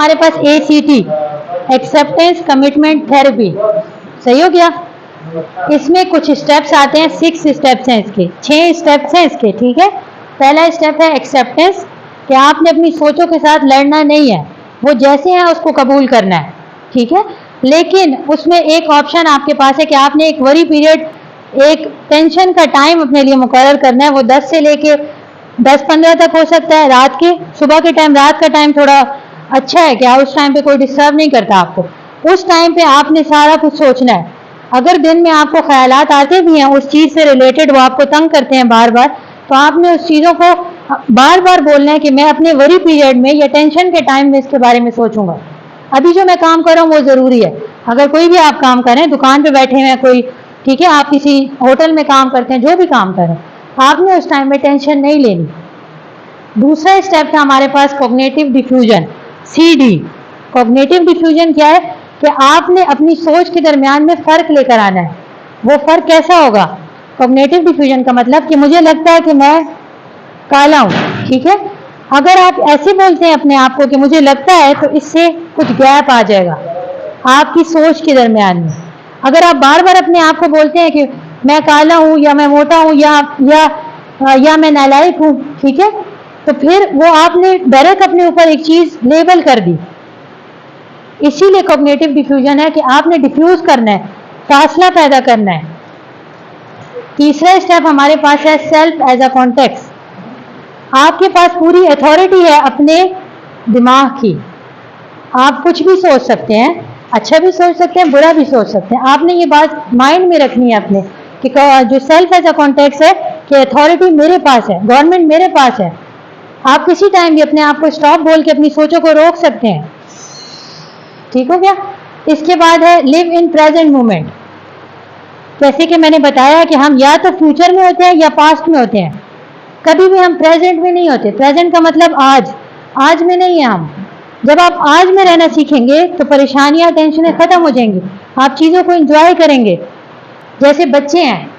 हमारे पास ACT, acceptance commitment therapy, सही हो गया। इसमें कुछ स्टेप्स आते हैं, 6 स्टेप्स हैं इसके, 6 स्टेप्स हैं इसके, ठीक है। पहला स्टेप है एक्सेप्टेंस, कि आपने अपनी सोचों के साथ लड़ना नहीं है, वो जैसे हैं उसको कबूल करना है, ठीक है। लेकिन उसमें एक ऑप्शन आपके पास है कि आपने एक वरी पीरियड, एक टेंशन का टाइम अपने लिए मुकर्रर करना है। वो 10 से लेके 10-15 तक हो सकता है, रात के, सुबह के टाइम, रात का टाइम थोड़ा अच्छा है कि उस टाइम पे कोई डिस्टर्ब नहीं करता आपको। उस टाइम पे आपने सारा कुछ सोचना है। अगर दिन में आपको ख्यालात आते भी हैं उस चीज़ से रिलेटेड, वो आपको तंग करते हैं बार बार, तो आपने उस चीज़ों को बार बार बोलना है कि मैं अपने वरी पीरियड में या टेंशन के टाइम में इसके बारे में सोचूंगा। अभी जो मैं काम कर रहा हूँ वो ज़रूरी है। अगर कोई भी आप काम करें, दुकान पे बैठे हैं कोई, ठीक है, आप किसी होटल में काम करते हैं, जो भी काम करें, आपने उस टाइम में टेंशन नहीं लेनी। दूसरा स्टेप था हमारे पास cognitive diffusion, CD। Cognitive diffusion क्या है कि आपने अपनी सोच के दरमियान में फ़र्क लेकर आना है। वो फ़र्क कैसा होगा? कॉग्निटिव डिफ्यूजन का मतलब कि मुझे लगता है कि मैं काला हूँ, ठीक है। अगर आप ऐसे बोलते हैं अपने आप को कि मुझे लगता है, तो इससे कुछ गैप आ जाएगा आपकी सोच के दरमियान में। अगर आप बार बार अपने आप को बोलते हैं कि मैं काला हूँ, या मैं मोटा हूँ, या मैं नालायक हूँ, ठीक है, तो फिर वो आपने डायरेक्ट अपने ऊपर एक चीज़ लेबल कर दी। इसीलिए कॉग्निटिव डिफ्यूजन है कि आपने डिफ्यूज करना है, फासला पैदा करना है। तीसरा स्टेप हमारे पास है सेल्फ एज अ कॉन्टेक्स्ट। आपके पास पूरी अथॉरिटी है अपने दिमाग की। आप कुछ भी सोच सकते हैं, अच्छा भी सोच सकते हैं, बुरा भी सोच सकते हैं। आपने ये बात माइंड में रखनी है अपने, कि जो सेल्फ एज अ कॉन्टेक्स्ट है कि अथॉरिटी मेरे पास है, गवर्नमेंट मेरे पास है। आप किसी टाइम भी अपने आप को स्टॉप बोल के अपनी सोचों को रोक सकते हैं, ठीक हो गया। इसके बाद है लिव इन प्रेजेंट मोमेंट। जैसे कि मैंने बताया कि हम या तो फ्यूचर में होते हैं या पास्ट में होते हैं, कभी भी हम प्रेजेंट में नहीं होते। प्रेजेंट का मतलब आज में नहीं है हम। जब आप आज में रहना सीखेंगे तो परेशानियां, टेंशनें खत्म हो जाएंगी, आप चीज़ों को एंजॉय करेंगे। जैसे बच्चे हैं,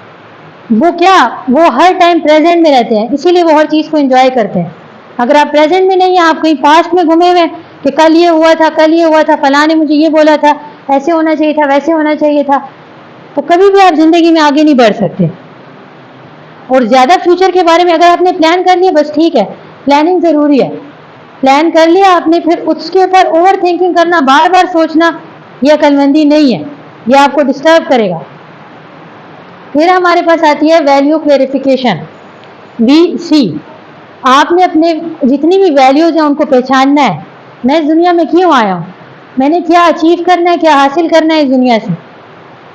वो हर टाइम प्रेजेंट में रहते हैं, इसीलिए वो हर चीज़ को एंजॉय करते हैं। अगर आप प्रेजेंट में नहीं हैं, आप कहीं पास्ट में घूमे हुए कि कल ये हुआ था, फलां ने मुझे ये बोला था, ऐसे होना चाहिए था, वैसे होना चाहिए था, तो कभी भी आप जिंदगी में आगे नहीं बढ़ सकते। और ज़्यादा फ्यूचर के बारे में अगर आपने प्लान कर लिया, बस ठीक है, प्लानिंग ज़रूरी है। प्लान कर लिया आपने, फिर उसके ऊपर ओवर थिंकिंग करना, बार बार सोचना, यह अक्लमंदी नहीं है, यह आपको डिस्टर्ब करेगा। फिर हमारे पास आती है वैल्यू क्लेरिफिकेशन, VC। आपने अपने जितनी भी वैल्यूज़ हैं उनको पहचानना है। मैं इस दुनिया में क्यों आया हूँ, मैंने क्या अचीव करना है, क्या हासिल करना है इस दुनिया से,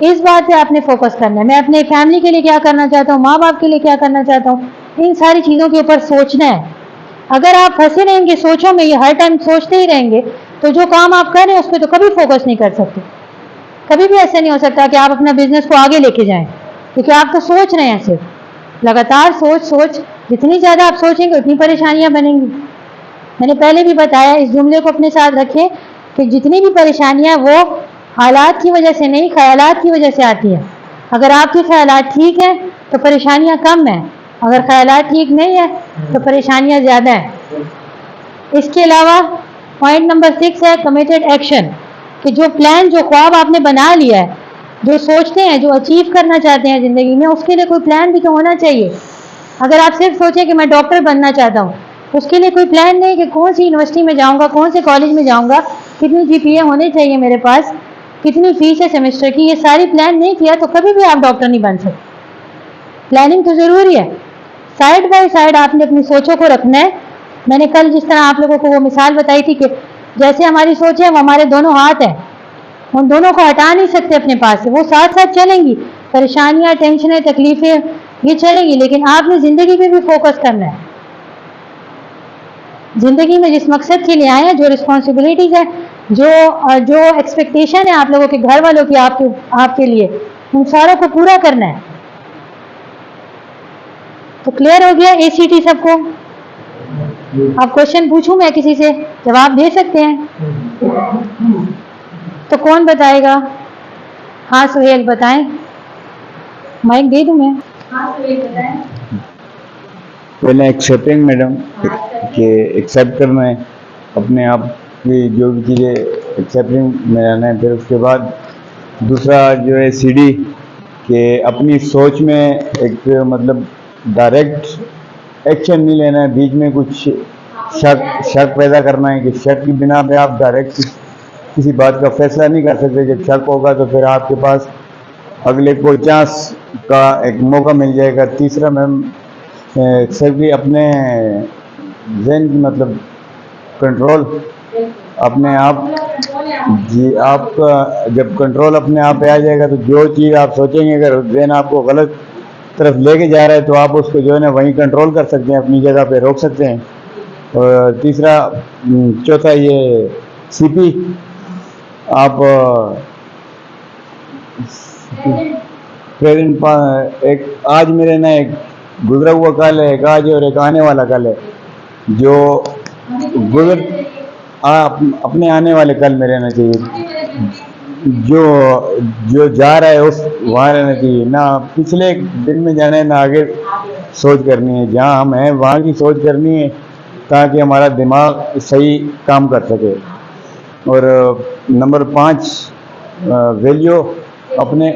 इस बात पे आपने फोकस करना है। मैं अपने फैमिली के लिए क्या करना चाहता हूँ, माँ बाप के लिए क्या करना चाहता हूँ, इन सारी चीज़ों के ऊपर सोचना है। अगर आप फंसे रहेंगे सोचों में, ये हर टाइम सोचते ही रहेंगे, तो जो काम आप कर रहे हैं उस पर तो कभी फोकस नहीं कर सकते। कभी भी ऐसा नहीं हो सकता कि आप अपना बिजनेस को आगे लेके जाएं, क्योंकि आप तो सोच रहे हैं सिर्फ लगातार सोच। जितनी ज़्यादा आप सोचेंगे उतनी परेशानियां बनेंगी। मैंने पहले भी बताया, इस जुमले को अपने साथ रखें कि जितनी भी परेशानियां वो हालात की वजह से नहीं, ख्यालात की वजह से आती है। अगर आपके ख्यालात ठीक हैं तो परेशानियां कम हैं, अगर ख्यालात ठीक नहीं है तो परेशानियां ज़्यादा हैं। इसके अलावा पॉइंट नंबर 6 है कमिटेड एक्शन, कि जो प्लान, जो ख्वाब आपने बना लिया है, जो सोचते हैं, जो अचीव करना चाहते हैं ज़िंदगी में, उसके लिए कोई प्लान भी तो होना चाहिए। अगर आप सिर्फ सोचें कि मैं डॉक्टर बनना चाहता हूँ, उसके लिए कोई प्लान नहीं कि कौन सी यूनिवर्सिटी में जाऊँगा, कौन से कॉलेज में जाऊँगा, कितनी GPA होने चाहिए मेरे पास, कितनी फीस है सेमेस्टर की, ये सारी प्लान नहीं किया तो कभी भी आप डॉक्टर नहीं बन सकते। प्लानिंग तो ज़रूरी है। साइड बाय साइड आपने अपनी सोचों को रखना है। मैंने कल जिस तरह आप लोगों को वो मिसाल बताई थी कि जैसे हमारी सोच है वो हमारे दोनों हाथ हैं, उन दोनों को हटा नहीं सकते अपने पास से, वो साथ साथ चलेंगी। परेशानियां, टेंशनें, तकलीफें ये चलेंगी, लेकिन आपने ज़िंदगी पे भी फोकस करना है। ज़िंदगी में जिस मकसद के लिए आए हैं, जो रिस्पॉन्सिबिलिटीज़ है, जो एक्सपेक्टेशन है आप लोगों के घर वालों की आपके लिए, उन सारों को पूरा करना है। तो क्लियर हो गया ACT सबको? आप क्वेश्चन पूछूं मैं किसी से, जवाब दे सकते हैं? तो कौन बताएगा? हाँ सुहेल बताएं, माइक दे दूं मैं। हाँ सुहेल बताएं। पहले एक्सेप्टिंग मैडम, कि एक्सेप्ट करना है अपने आप कि जो भी चीज़ें एक्सेप्टिंग में रहना है। फिर उसके बाद दूसरा जो है सीडी, कि अपनी सोच में एक मतलब डायरेक्ट एक्शन नहीं लेना है, बीच में कुछ शक पैदा करना है कि शक की बिना पे आप डायरेक्ट किसी बात का फैसला नहीं कर सकते। जब शक होगा तो फिर आपके पास अगले को चांस का एक मौका मिल जाएगा। तीसरा मैम सभी अपने जहन की मतलब कंट्रोल अपने आप, जी आपका जब कंट्रोल अपने आप पे आ जाएगा तो जो चीज़ आप सोचेंगे, अगर जहन आपको गलत तरफ लेके जा रहा है तो आप उसको जो है ना वहीं कंट्रोल कर सकते हैं, अपनी जगह पे रोक सकते हैं। और तीसरा चौथा ये सीपी, आप प्रेजेंट एक आज मेरे ना एक गुजरा हुआ कल है, एक आज और एक आने वाला कल है। जो गुजर अपने आने वाले कल में रहना चाहिए, जो जो जा रहा है उस वहाँ रहना चाहिए, ना पिछले दिन में जाना है ना आगे सोच करनी है। जहाँ हम हैं वहाँ की सोच करनी है ताकि हमारा दिमाग सही काम कर सके। और नंबर 5 वैल्यू अपने,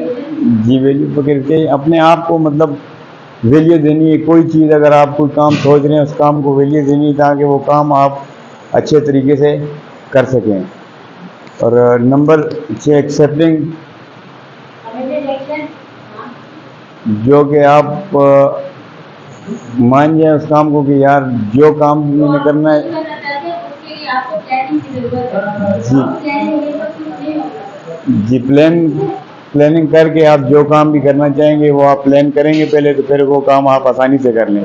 जी वैल्यू पकड़ के अपने आप को मतलब वैल्यू देनी है। कोई चीज़ अगर आप कोई काम सोच रहे हैं उस काम को वैल्यू देनी है ताकि वो काम आप अच्छे तरीके से कर सकें। और नंबर 6 एक्सेप्टिंग, जो कि आप मान जाए उस काम को कि यार जो काम मैंने करना है, जी प्लानिंग करके आप जो काम भी करना चाहेंगे वो आप प्लान करेंगे पहले, तो फिर वो काम आप आसानी से कर लें।